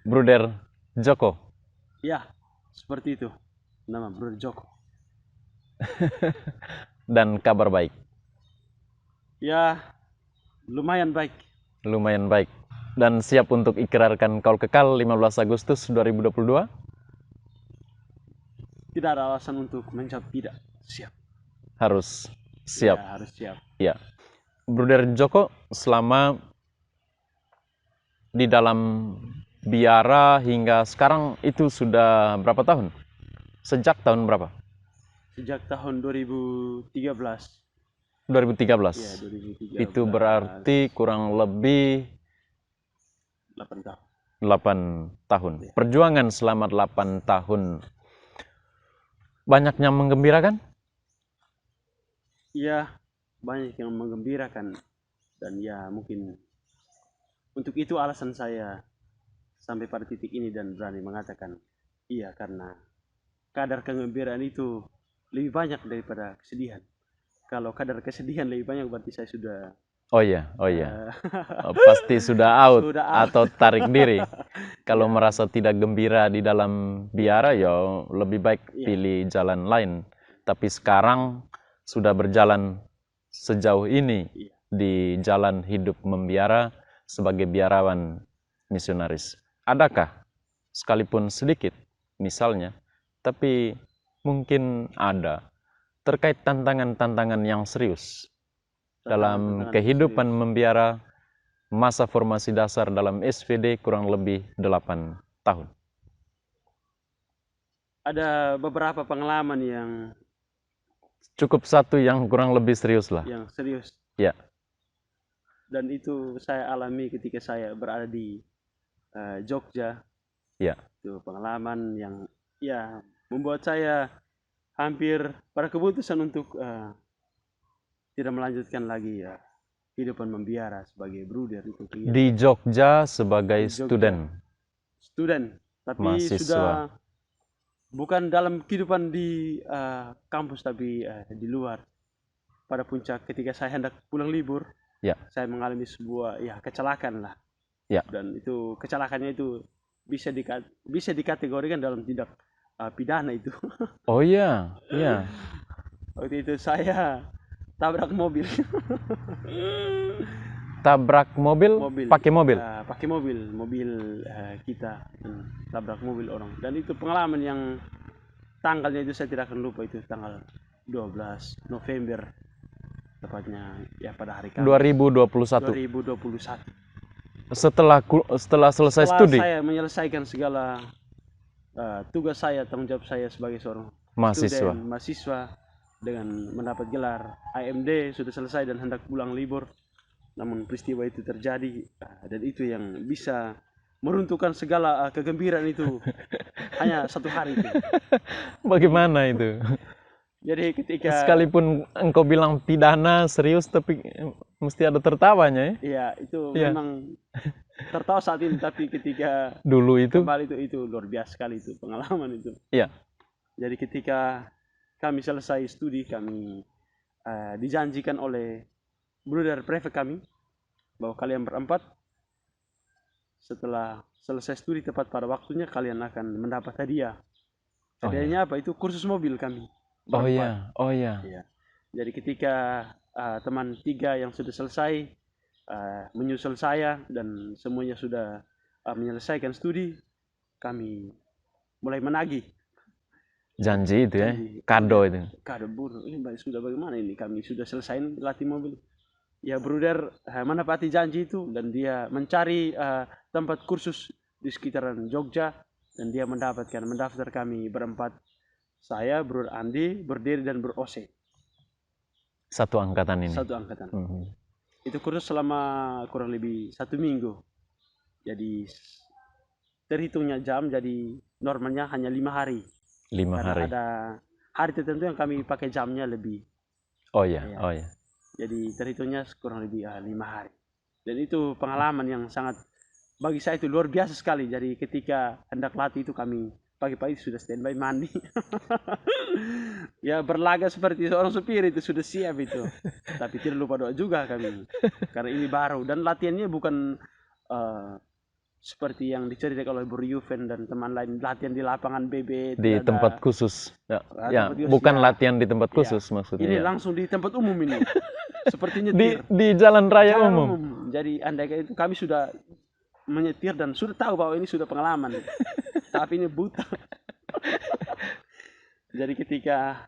Bruder Joko. Ya, seperti itu. Nama Bruder Joko. Dan kabar baik. Ya, lumayan baik. Lumayan baik. Dan siap untuk ikrarkan kaul kekal 15 Agustus 2022? Tidak ada alasan untuk menjawab tidak. Siap. Harus siap. Ya, harus siap. Ya. Bruder Joko, selama di dalam biara hingga sekarang itu sudah berapa tahun? Sejak tahun berapa? Sejak tahun 2013. 2013. Ya, 2013. Itu berarti kurang lebih 8 tahun. 8 tahun. Ya. Perjuangan selama 8 tahun. Banyak yang menggembirakan? Ya, banyak yang menggembirakan. Dan ya mungkin untuk itu alasan saya sampai pada titik ini dan berani mengatakan iya, karena kadar kegembiraan itu lebih banyak daripada kesedihan. Kalau kadar kesedihan lebih banyak berarti saya sudah Oh iya. Pasti sudah out, sudah out. atau tarik diri. Kalau merasa tidak gembira di dalam biara, ya lebih baik pilih jalan lain. Tapi sekarang sudah berjalan sejauh ini di jalan hidup membiara sebagai biarawan misionaris. Adakah, sekalipun sedikit misalnya, tapi mungkin ada, terkait tantangan-tantangan yang serius dalam kehidupan membiara masa formasi dasar dalam SVD kurang lebih 8 tahun? Ada beberapa pengalaman yang Cukup satu yang kurang lebih serius lah. Yang serius. Ya. Dan itu saya alami ketika saya berada di Jogja. Ya. Itu pengalaman yang ya membuat saya hampir pada keputusan untuk tidak melanjutkan lagi kehidupan membiara sebagai bruder itu. Di Jogja sebagai student. Tapi mahasiswa. Sudah bukan dalam kehidupan di kampus, tapi di luar. Pada puncak ketika saya hendak pulang libur, saya mengalami sebuah kecelakaan lah. Dan itu kecelakaannya itu bisa dikategorikan dalam tindak pidana itu. Oh iya, iya. Waktu itu saya tabrak mobil. Tabrak mobil. Pakai mobil? Pakai mobil kita. Tabrak mobil orang. Dan itu pengalaman yang tanggalnya itu saya tidak akan lupa, itu tanggal 12 November. Tepatnya ya pada hari Kamis. 2021. Setelah selesai studi? Saya menyelesaikan segala tugas saya, tanggung jawab saya sebagai seorang mahasiswa dengan mendapat gelar AMD, sudah selesai dan hendak pulang libur. Namun peristiwa itu terjadi, dan itu yang bisa meruntuhkan segala kegembiraan itu hanya satu hari itu. Bagaimana itu? Jadi ketika sekalipun engkau bilang pidana serius, tapi mesti ada tertawanya ya? Iya, itu memang tertawa saat ini, tapi ketika dulu itu kembali itu luar biasa sekali itu pengalaman itu. Iya. Jadi ketika kami selesai studi, kami dijanjikan oleh bruder prefect kami bahwa kalian berempat setelah selesai studi tepat pada waktunya kalian akan mendapat hadiah. Hadiahnya apa? Itu kursus mobil kami. Berempat. Oh iya. Jadi ketika teman 3 yang sudah selesai menyusul saya dan semuanya sudah menyelesaikan studi, kami mulai menagih janji itu ya, kado itu. Kado buruk. Ini sudah bagaimana ini? Kami sudah selesai latih mobil. Ya bruder menepati janji itu, dan dia mencari tempat kursus di sekitaran Jogja, dan dia mendaftar kami berempat. Saya, Bro Andi, Berdiri, dan Bro Ose. Satu angkatan ini? Satu angkatan. Itu kursus selama kurang lebih 1 minggu. Jadi terhitungnya jam, jadi normalnya hanya 5 hari. 5 hari. Ada hari tertentu yang kami pakai jamnya lebih. Oh iya. Jadi terhitungnya kurang lebih 5 hari. Dan itu pengalaman yang sangat, bagi saya itu luar biasa sekali. Jadi ketika hendak latih itu kami pagi-pagi sudah standby mandi. Ya berlaga seperti seorang supir itu sudah siap itu. Tapi tidak lupa doa juga kami. Karena ini baru, dan latihannya bukan seperti yang diceritakan oleh Bro Yuven dan teman lain, latihan di lapangan BB di tempat khusus. Ya, tempat khusus, bukan ya. latihan di tempat khusus maksudnya. Ini ya. langsung di tempat umum ini. Seperti di nyetir. jalan raya umum. Jadi andai itu kami sudah menyetir dan sudah tahu bahwa ini sudah pengalaman. Tapi ini buta. Jadi ketika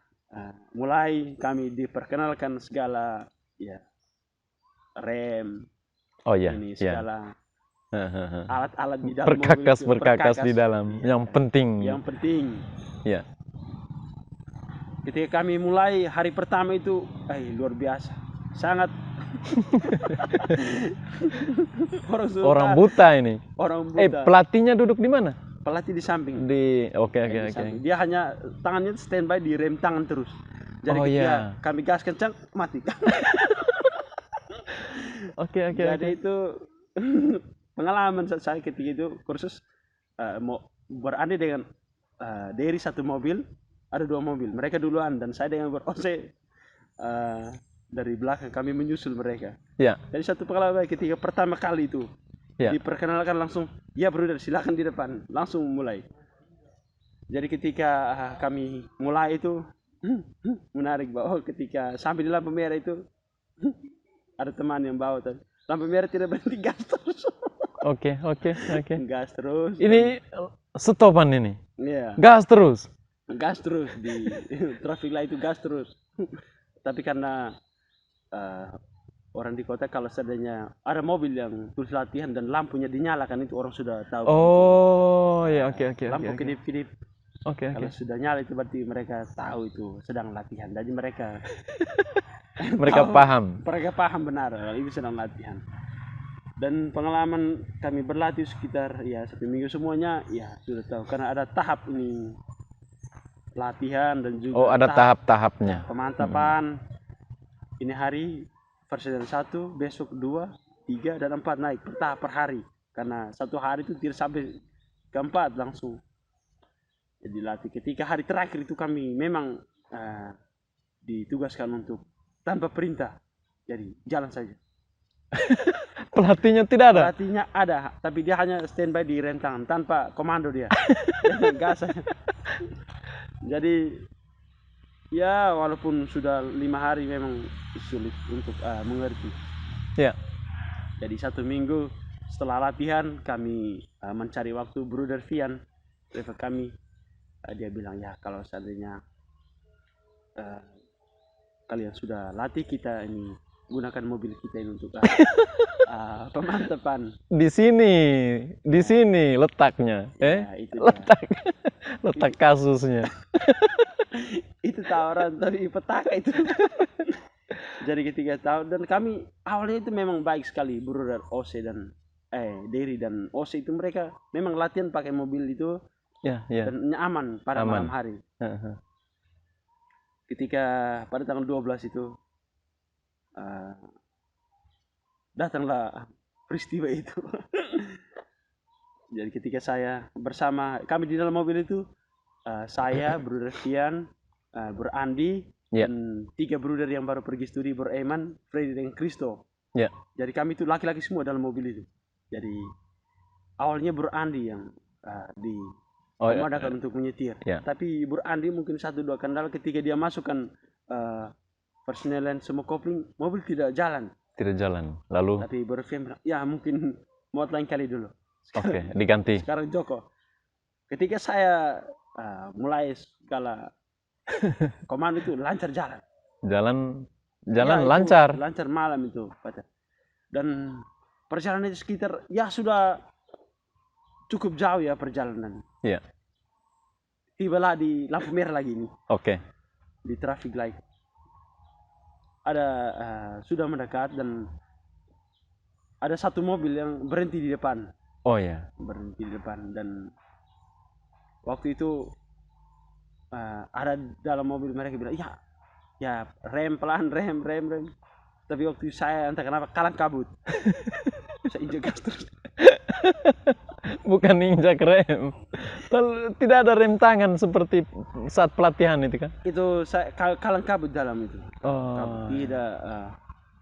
mulai kami diperkenalkan segala ya rem, ini segala alat-alat di dalam berkakas di dalam yang penting. Ya. Ketika kami mulai hari pertama itu luar biasa, sangat orang buta ini. Orang buta. Pelatihnya duduk di mana? Pelatih di samping. Oke. Dia hanya tangannya standby di rem tangan terus. Jadi ketika kami gas kencang mati. Oke. Jadi itu pengalaman saya ketika itu kursus mau berandai dengan dari satu mobil, ada 2 mobil, mereka duluan dan saya dengan berose dari belakang, kami menyusul mereka. Jadi satu pengalaman ketika pertama kali itu diperkenalkan langsung, ya brother silakan di depan, langsung mulai. Jadi ketika kami mulai itu menarik bahwa ketika sampai di lampu merah itu ada teman yang bawa lampu merah tidak berhenti, gas terus. Oke. Gas terus. Ini stopan ini. Iya. Gas terus di traffic light itu gas terus. Tapi karena orang di kota kalau seandainya ada mobil yang tulis latihan dan lampunya dinyalakan itu orang sudah tahu. Oke. Lampu kedip-kedip. Oke. Kalau sudah nyala itu berarti mereka tahu itu sedang latihan. Jadi mereka paham. Mereka paham benar itu sedang latihan. Dan pengalaman kami berlatih sekitar 1 minggu semuanya sudah tahu karena ada tahap ini latihan dan juga ada tahap-tahapnya. Pemantapan. Ini hari versi 1, besok 2, 3 dan 4 naik per hari. Karena satu hari itu tidak sampai ke 4 langsung. Jadi latih ketika hari terakhir itu kami memang ditugaskan untuk tanpa perintah. Jadi jalan saja. Pelatihnya tidak ada? Pelatihnya ada, tapi dia hanya standby di rem tangan tanpa komando dia. Gas saja. Jadi ya walaupun sudah 5 hari memang sulit untuk mengerti. Jadi 1 minggu setelah latihan kami mencari waktu Brother Vian, driver kami, dia bilang kalau seandainya kalian sudah latih, kita ini gunakan mobil kita ini untuk pemantapan. Di sini letaknya. Letak kasusnya. Itu tawaran tapi petaka itu. Jadi ketika tahun dan kami awalnya itu memang baik sekali Brother Ose dan Derry dan Ose itu mereka memang latihan pakai mobil itu dan aman pada malam hari. Ketika pada tanggal 12 itu datanglah peristiwa itu. Jadi ketika saya bersama kami di dalam mobil itu saya, Brother Vian, Bro Andi, dan 3 brother yang baru pergi studi, Bro Eman, Freddy dan Kristo. Jadi kami itu laki-laki semua dalam mobil itu. Jadi awalnya Bro Andi yang dikomadakan untuk menyetir. Tapi Bro Andi mungkin 1-2 kendala ketika dia masukkan persnelan semua kopling, mobil tidak jalan. Lalu? Tapi Bro Vian bilang, mungkin muat lain kali dulu. Oke, diganti. Sekarang Joko. Ketika saya mulai skala komando itu lancar jalan. Jalan lancar. Lancar malam itu, Pak. Dan perjalanan itu sekitar sudah cukup jauh perjalanan. Tibalah di lampu merah lagi ini. Di traffic light. Ada sudah mendekat dan ada satu mobil yang berhenti di depan. Berhenti di depan dan waktu itu ada dalam mobil mereka bilang rem pelan, rem. Tapi waktu saya entah kenapa kalang kabut. Saya injak gas terus. Bukan injak rem. Tidak ada rem tangan seperti saat pelatihan itu kan? Itu saya kalang kabut dalam itu.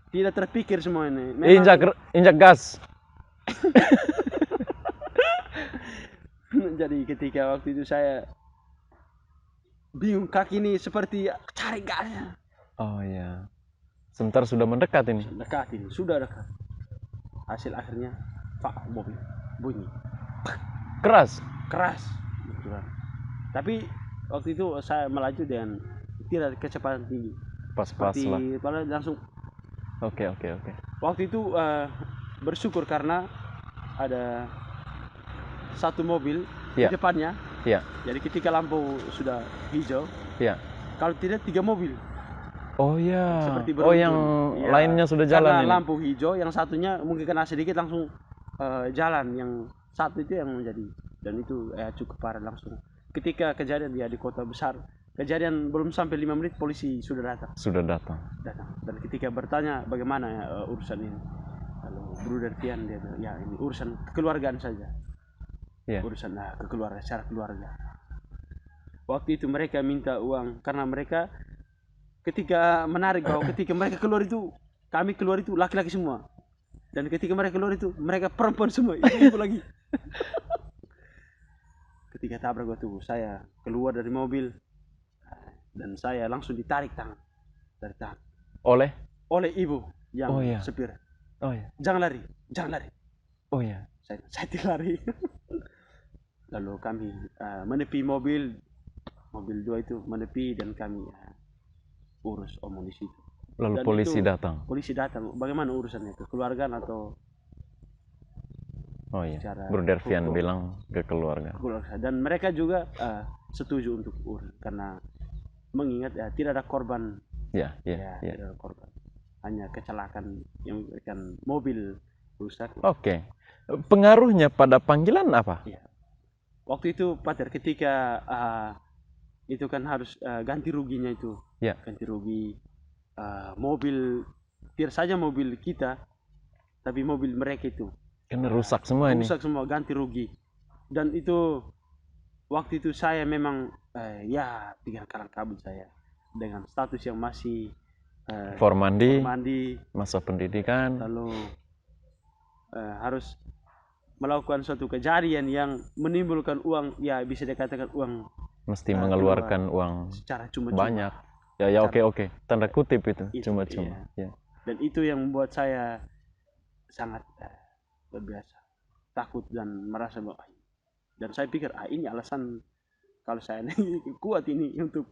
Tidak terpikir semua ini. Injak gas. Jadi ketika waktu itu saya bingung, kaki ini seperti cari gasnya. Oh ya. Sebentar sudah mendekat ini. Sudah dekat. Hasil akhirnya mobil bunyi. Keras. Betulan. Tapi waktu itu saya melaju dengan tidak kecepatan tinggi. Pas-pas lah. Seperti langsung. Oke. Waktu itu bersyukur karena ada satu mobil di depannya. Iya. Jadi ketika lampu sudah hijau. Iya. Kalau tidak 3 mobil. Oh ya. Seperti yang lainnya sudah jalan. Karena ini. lampu hijau, yang satunya mungkin kena sedikit langsung jalan. Yang satu itu yang menjadi, dan itu cukup parah langsung. Ketika kejadian di kota besar, kejadian belum sampai 5 menit polisi sudah datang. Dan ketika bertanya bagaimana urusan ini, lalu Bruder Fian dia bilang, ya ini urusan kekeluargaan saja. Urusan kekeluargaan, secara keluarga. Waktu itu mereka minta uang karena mereka ketika menarik bahwa ketika mereka keluar itu, kami keluar itu laki-laki semua, dan ketika mereka keluar itu mereka perempuan semua, ibu lagi. Ketika tabrak waktu saya keluar dari mobil dan saya langsung ditarik tangan dari tangan oleh ibu yang supir. Jangan lari. Saya tidak lari. Lalu kami menepi mobil 2 itu menepi, dan kami urus omong di situ. Lalu polisi datang. Bagaimana urusannya, kekeluargaan atau Bruder Fian bilang ke keluarga. Dan mereka juga setuju untuk urus karena mengingat tidak ada korban. Tidak ada korban. Hanya kecelakaan yang menyebabkan mobil rusak. Oke. Pengaruhnya pada panggilan apa? Waktu itu Pater, ketika itu kan harus ganti ruginya itu. Ganti rugi mobil, tidak saja mobil kita, tapi mobil mereka itu. Karena rusak semua ini. Rusak semua, ganti rugi. Dan itu waktu itu saya memang pikir kalang kabut saya dengan status yang masih formandi, masa pendidikan. Lalu harus melakukan suatu kejadian yang menimbulkan uang, bisa dikatakan uang. Mesti mengeluarkan uang secara cuma-cuma. Banyak. Oke. Tanda kutip itu cuma-cuma. Dan itu yang membuat saya sangat biasa takut dan merasa bahwa, dan saya pikir ini alasan kalau saya kuat ini untuk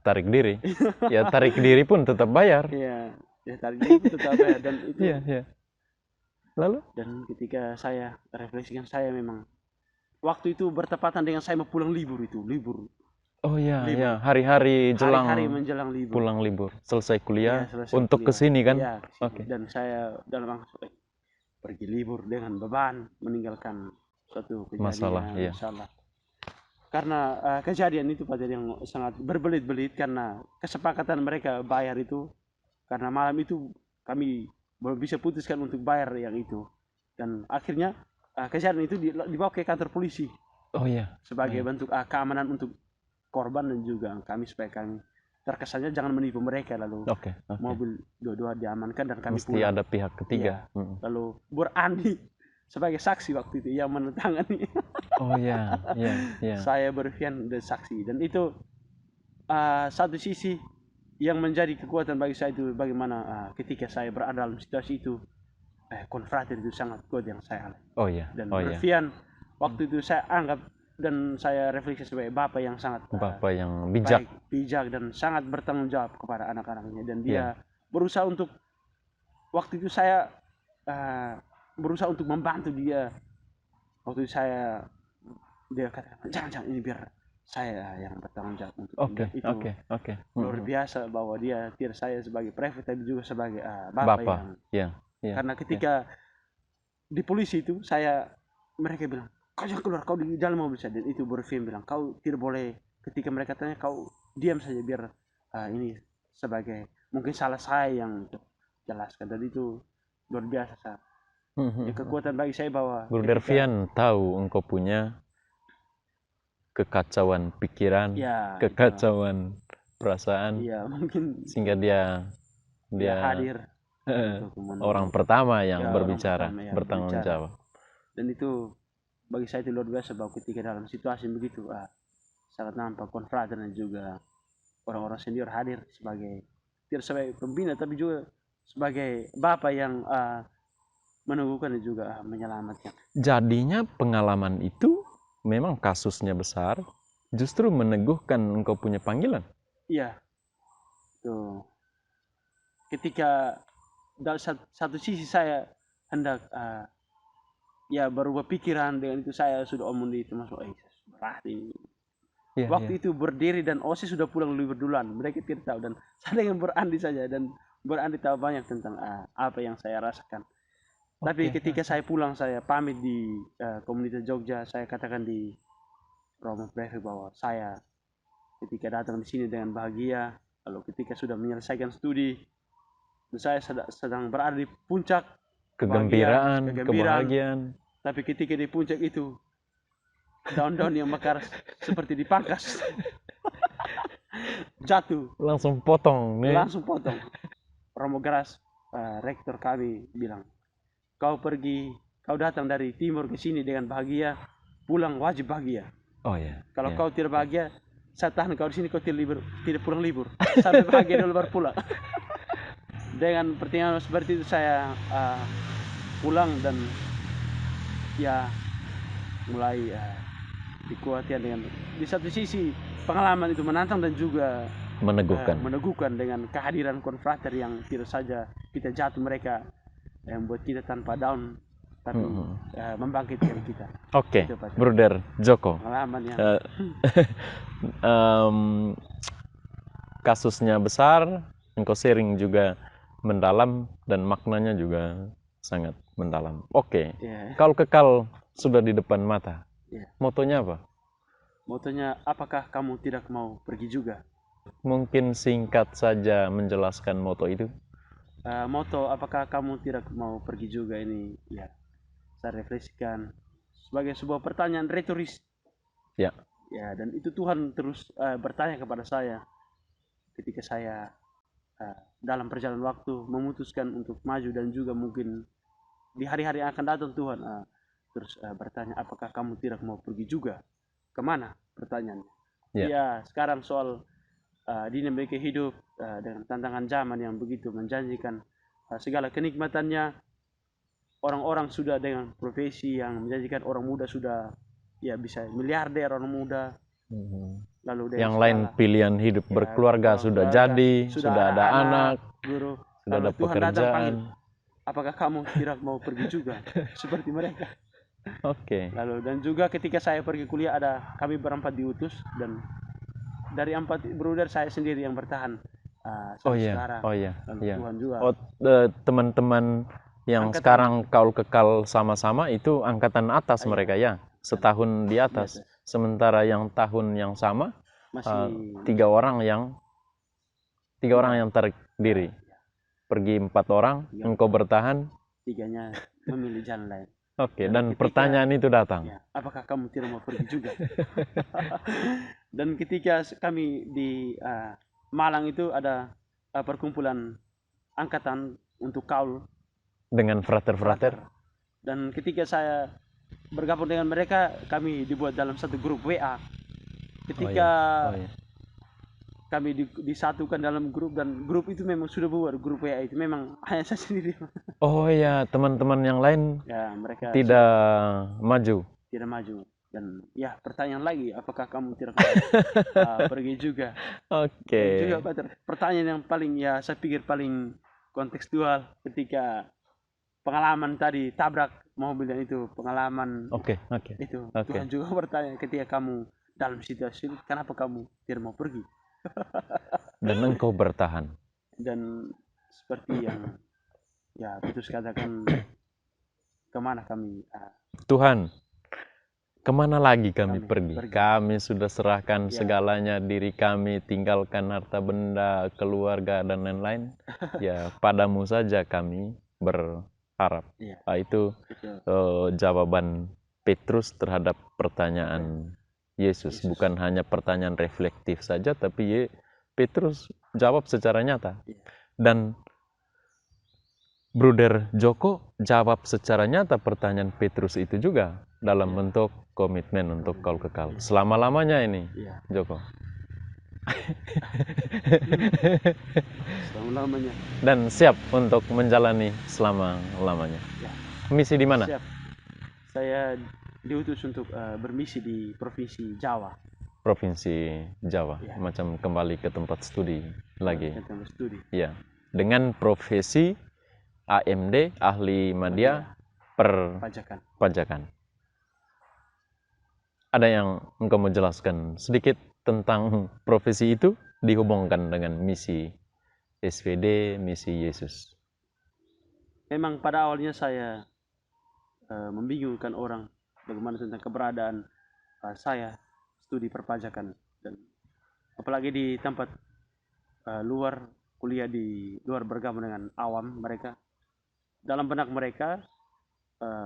tarik diri. Tarik diri pun tetap bayar. Tarik diri pun tetap bayar. Dan itu lalu, dan ketika saya refleksikan, saya memang waktu itu bertepatan dengan saya mau pulang libur. hari-hari menjelang libur. Pulang libur, selesai kuliah untuk kesini kan. Dan saya dalam pergi libur dengan beban, meninggalkan suatu kejadian masalah. Karena kejadian itu pada yang sangat berbelit-belit, karena kesepakatan mereka bayar itu, karena malam itu kami belum bisa putuskan untuk bayar yang itu, dan akhirnya kejadian itu dibawa ke kantor polisi. Sebagai bentuk keamanan untuk korban dan juga kami, supaya kami terkesannya jangan menipu mereka. Lalu mobil dua-dua diamankan dan kami mesti pulang. Ada pihak ketiga. Lalu Bur Andi sebagai saksi waktu itu yang menandatangani. Saya berfian dan saksi, dan itu satu sisi yang menjadi kekuatan bagi saya itu bagaimana ketika saya berada dalam situasi itu, konfrater itu sangat kuat yang saya alami. Dan berfian waktu itu saya anggap dan saya refleksi sebagai bapak yang sangat yang bijak dan sangat bertanggung jawab kepada anak-anaknya, dan dia berusaha untuk, waktu itu saya berusaha untuk membantu dia. Waktu itu dia katakan jangan ini biar saya yang bertanggung jawab untuk itu. Luar biasa bahwa dia tidak saya sebagai private tapi juga sebagai bapak. Karena ketika di polisi itu mereka bilang, kau jangan keluar, kau di dalam mobil saja. Dan itu berfilm bilang, kau tidak boleh, ketika mereka tanya kau diam saja biar ini sebagai mungkin salah saya yang jelaskan. Dan itu luar biasa. Kekuatan bagi saya bahwa Bruder Fian tahu engkau punya kekacauan pikiran, kekacauan perasaan, mungkin sehingga dia hadir orang pertama yang berbicara, bertanggung jawab. Dan itu bagi saya itu luar biasa bahwa ketika dalam situasi begitu sangat nampak konfrater dan juga orang-orang senior hadir sebagai tidak sebagai pembina tapi juga sebagai bapak yang meneguhkan dan juga menyelamatkan. Jadinya pengalaman itu memang kasusnya besar, justru meneguhkan engkau punya panggilan. Iya, tuh. Ketika dari satu sisi saya hendak ya berubah pikiran, dengan itu saya sudah omong di teman berarti waktu itu berdiri dan OSIS sudah pulang lebih duluan, mereka tidak tahu, dan saya dengan berandi saja, dan berandi tahu banyak tentang apa yang saya rasakan. Tapi ketika saya pulang, saya pamit di komunitas Jogja, saya katakan di Romo Prefect bahwa saya ketika datang di sini dengan bahagia, lalu ketika sudah menyelesaikan studi, saya sedang berada di puncak kegembiraan, kebahagiaan. Tapi ketika di puncak itu, daun-daun yang mekar seperti dipangkas, jatuh. Langsung potong nih. Langsung potong. Romo Geras, rektor kami bilang, kau datang dari timur ke sini dengan bahagia, pulang wajib bahagia. Oh ya. Kalau kau tidak bahagia, saya tahan kau di sini, kau tidak pulang libur. Sampai bahagia dulu baru pulang. Dengan pertimbangan seperti itu saya pulang, dan ya mulai dikuatkan dengan di satu sisi pengalaman itu menantang dan juga meneguhkan dengan kehadiran konfrater yang tidak saja kita jatuh, mereka yang buat kita tanpa down tapi membangkitkan kita. Oke, Bruder Joko. Pengalaman yang kasusnya besar, engkau sharing juga mendalam dan maknanya juga sangat mendalam. Oke. Kalau kekal sudah di depan mata. Motonya apa? Motonya, apakah kamu tidak mau pergi juga? Mungkin singkat saja menjelaskan moto itu. Moto, apakah kamu tidak mau pergi juga, ini ya saya refleksikan sebagai sebuah pertanyaan retoris. Ya. Ya, dan itu Tuhan terus bertanya kepada saya ketika saya dalam perjalanan waktu memutuskan untuk maju, dan juga mungkin di hari-hari yang akan datang Tuhan terus bertanya, apakah kamu tidak mau pergi juga? Kemana? Pertanyaannya. Ya, sekarang soal dinamika hidup dengan tantangan zaman yang begitu menjanjikan segala kenikmatannya, orang-orang sudah dengan profesi yang menjanjikan, orang muda sudah ya bisa miliarder, orang muda. Lalu yang lain pilihan hidup berkeluarga sudah jadi, sudah ada anak, guru, sudah ada pekerjaan. Apakah kamu tidak mau pergi juga seperti mereka? Oke. Lalu dan juga ketika saya pergi kuliah, kami berempat diutus, dan dari 4 bruder saya sendiri yang bertahan sekarang. Tuhan juga. Teman-teman yang angkatan sekarang kau kekal sama-sama itu angkatan atas mereka ya, setahun di atas. Sementara yang tahun yang sama masih 3 orang yang terdiri. Pergi 4 orang, engkau bertahan, 3-nya memilih jalan lain. Oke, dan pertanyaan itu datang. Ya, apakah kamu tidak mau pergi juga? Dan ketika kami di Malang itu ada perkumpulan angkatan untuk kaul dengan frater-frater. Dan ketika saya bergabung dengan mereka, kami dibuat dalam satu grup WA. Ketika kami disatukan dalam grup, dan grup itu memang sudah buat grup WA itu memang hanya saya sendiri. Oh ya, teman-teman yang lain ya, mereka tidak maju. Tidak maju. Dan ya, pertanyaan lagi, apakah kamu tidak pergi juga? Oke. Juga pertanyaan yang paling saya pikir paling kontekstual ketika pengalaman tadi tabrak mobil, dan itu pengalaman. Itu Tuhan juga bertanya, ketika kamu dalam situasi itu, kenapa kamu tidak mau pergi? Dan engkau bertahan. Dan seperti yang Petrus katakan, kemana kami? Tuhan, kemana lagi kami pergi? Kami sudah serahkan segalanya, diri kami, tinggalkan harta benda, keluarga, dan lain-lain. Ya, padamu saja kami berharap. Itu jawaban Petrus terhadap pertanyaan Yesus. Bukan hanya pertanyaan reflektif saja, tapi Petrus jawab secara nyata. Dan Bruder Joko jawab secara nyata pertanyaan Petrus itu juga. dalam bentuk komitmen untuk kaul kekal selama-lamanya ini, Joko. Selama-lamanya. Dan siap untuk menjalani selama-lamanya. Misi di mana? Siap. Saya diutus untuk bermisi di Provinsi Jawa. Provinsi Jawa, macam kembali ke tempat studi lagi. Ke tempat studi. Ya, dengan profesi AMD, ahli media perpajakan. Ada yang engkau mau jelaskan sedikit tentang profesi itu dihubungkan dengan misi SVD, misi Yesus? Memang pada awalnya saya membingungkan orang bagaimana tentang keberadaan saya studi perpajakan, dan apalagi di tempat luar, kuliah di luar, bergabung dengan awam mereka. Dalam benak mereka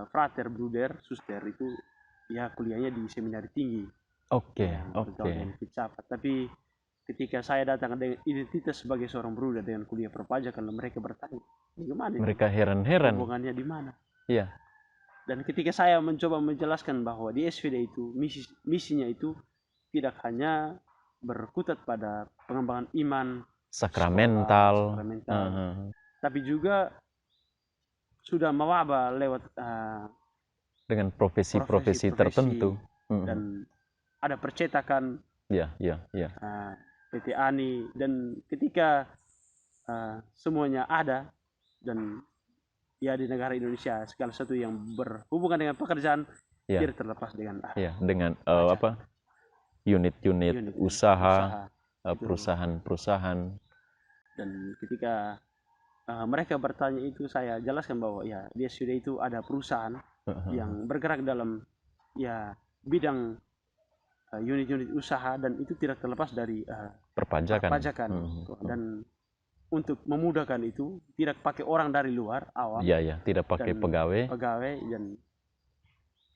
frater, bruder, suster itu ya kuliahnya di seminari tinggi. Oke. Tapi ketika saya datang dengan identitas sebagai seorang bruder dengan kuliah perpajakan, mereka bertanya, bagaimana? Mereka heran-heran. Hubungannya di mana? Iya. Dan ketika saya mencoba menjelaskan bahwa di SVD itu misinya itu tidak hanya berkutat pada pengembangan iman, sakramental, tapi juga sudah mewabah lewat dengan profesi tertentu, dan ada percetakan, PT Ani, dan ketika semuanya ada, dan ya di negara Indonesia segala sesuatu yang berhubungan dengan pekerjaan tidak terlepas dengan unit-unit usaha, perusahaan-perusahaan. Dan ketika mereka bertanya itu, saya jelaskan bahwa ya di SVD itu ada perusahaan yang bergerak dalam bidang unit-unit usaha, dan itu tidak terlepas dari perpajakan. Dan untuk memudahkan itu tidak pakai orang dari luar awam, tidak pakai pegawai, dan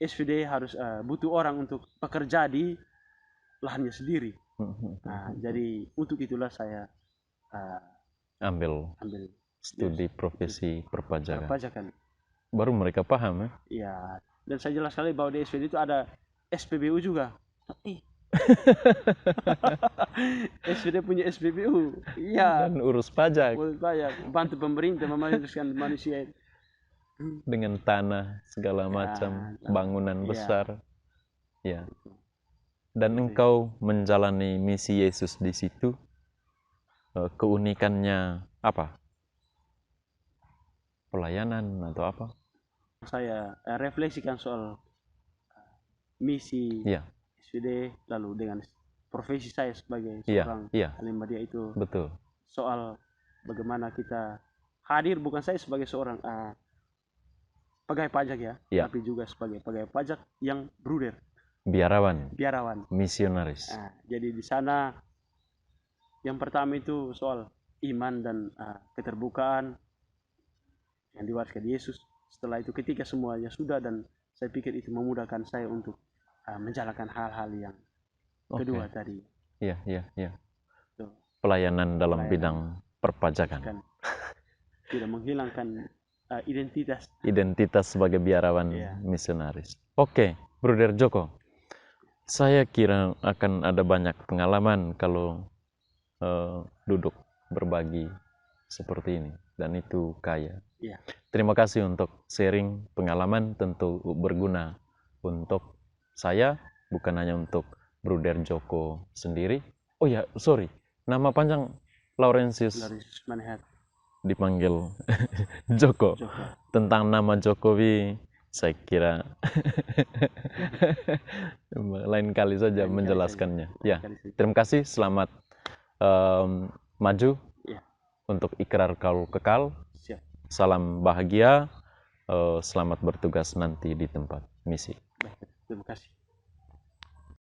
SVD harus butuh orang untuk bekerja di lahannya sendiri. Jadi untuk itulah saya ambil studi profesi perpajakan. Baru mereka paham ya. Dan saya jelas sekali bahwa di SVD itu ada SPBU juga. SVD punya SPBU, dan urus pajak, bantu pemerintah memajukan manusia dengan tanah segala macam, bangunan besar, Dan engkau menjalani misi Yesus di situ, keunikannya apa? Pelayanan atau apa? Saya refleksikan soal misi SVD, lalu dengan profesi saya sebagai seorang ahli media itu. Betul. Soal bagaimana kita hadir, bukan saya sebagai seorang pegawai pajak tapi juga sebagai pegawai pajak yang bruder, biarawan, misionaris. Jadi di sana yang pertama itu soal iman dan keterbukaan yang diwariskan Yesus. Setelah itu ketika semuanya sudah, dan saya pikir itu memudahkan saya untuk menjalankan hal-hal yang kedua tadi. Pelayanan dalam bidang perpajakan. Tidak menghilangkan identitas sebagai biarawan misionaris. Oke, Bruder Joko. Saya kira akan ada banyak pengalaman kalau duduk berbagi seperti ini, dan itu kaya. Terima kasih untuk sharing pengalaman, tentu berguna untuk saya, bukan hanya untuk Bruder Joko sendiri. Oh ya, sorry, nama panjang Laurentius Manehat, dipanggil Joko. Tentang nama Jokowi saya kira lain kali saja menjelaskannya. Terima kasih, selamat maju untuk ikrar kaul kekal. Salam bahagia, selamat bertugas nanti di tempat misi. Terima kasih.